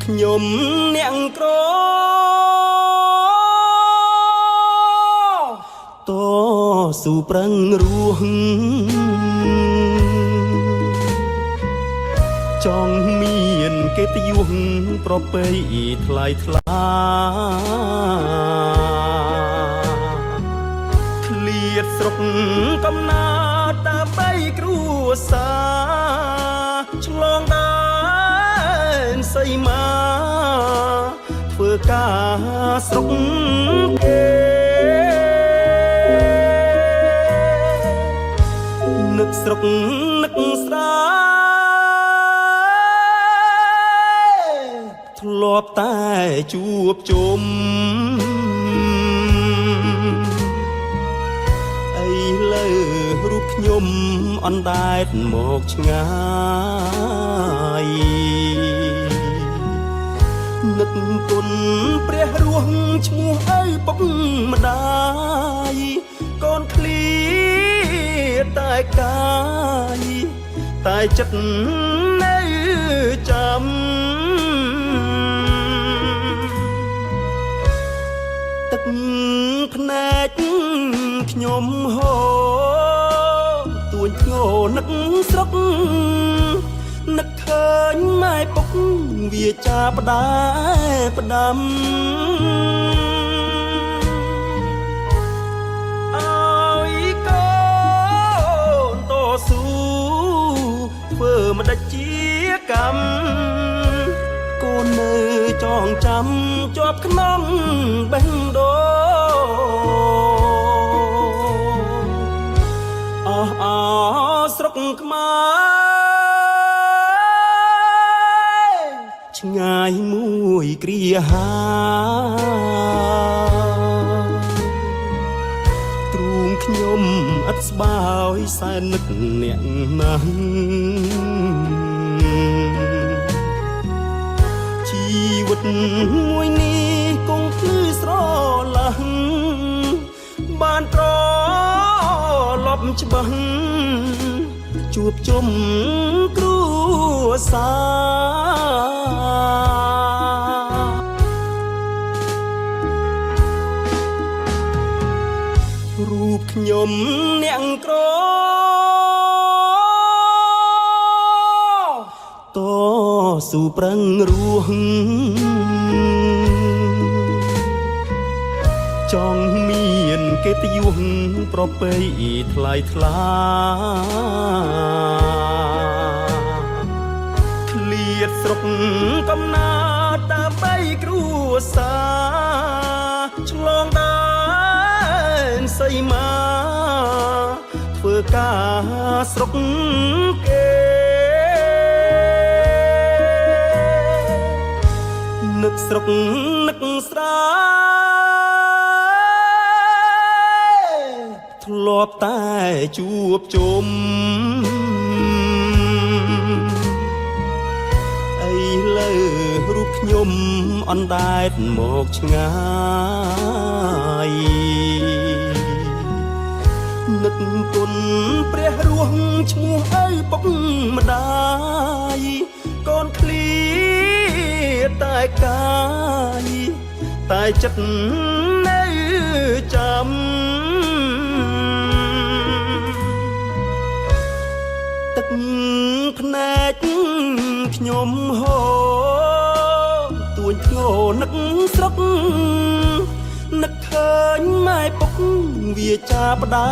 ខ្ញុំអ្នកក្រតស៊ូប្រឹងរស់ចង់មានកិត្តិយសប្រពៃថ្លៃថ្លាឃ្លាតស្រុកកំណើតដើម្បីគ្រួសារឆ្លងដែនសីមាធ្វើការស្រុកគេនឹកស្រុកនឹកស្រែធ្លាប់តែជួបជុំអីលើរូបខ្ញុំអណ្ដែតមកឆ្ងាយនឹកគុណព្រះរស់ឈ្មោះឪពុកម្ដាយកូនឃ្លៀតតែកាយតែចិត្តនៅចាំទឹកភ្នែកខ្ញុំហូរទួញធ្ងរនឹកស្រុកនឹកឃើញម៉ែពុកវាចាផ្ដែផ្ដាំអើយកូនតស៊ូធ្វើមិនដាច់ជាកម្មកូននៅចងចាំជាប់ក្នុងបេះដូងអស់អស្រុកខ្មែរឆ្ងាយមួយគ្រាហាទ្រូងខ្ញុំឥតស្បើយសែននឹកអ្នកណាស់ជីវិតមួយនេះគង់ភ្លឺស្រឡះបានត្រឡប់ច្បាស់ជួបជុំគ្រួសាររូបខ្ញុំអ្នកក្រតស៊ូប្រឹងរស់ចង់មានកិត្តិយសប្រពៃថ្លៃថ្លាឃ្លាតស្រុកកំណើតដើម្បីគ្រួសារឆ្លងដែនសីមាធ្វើការស្រុកគេនឹកស្រុកនឹកស្រែធ្លាប់តែជួបជុំអីលើរូបខ្ញុំអណ្ដែតមកឆ្ងាយនឹកគុណព្រះរស់ឈ្មោះឪពុកម្ដាយកូនឃ្លៀតតែកាយតែចិត្តនៅចាំទឹកភ្នែកខ្ញុំហូរទួញធ្ងរនឹកស្រុកនឹកឃើញម៉ែពុកវាចាផ្ដែ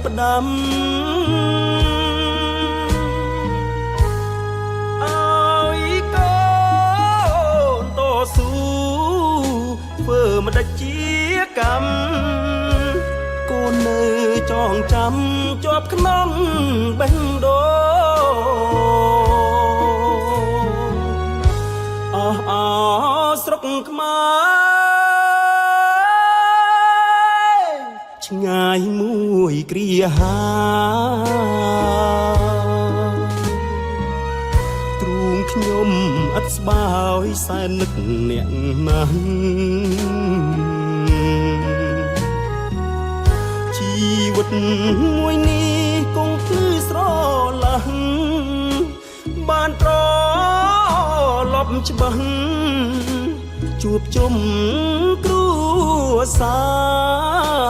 ផ្ដាំអើយកូនតស៊ូធ្វើមិនដាច់ជាកម្មកូននៅចងចាំជាប់ក្នុងបេះដូងអស់អស្រុកខ្មែរឆ្ងាយមួយគ្រាហាទ្រូងខ្ញុំឥតស្បើយសែននឹកអ្នកណាស់ជីវិតមួយនេះគង់ភ្លឺស្រឡះបានត្រឡ ប់ច្បាស់ជួបជុំគ្រួសារ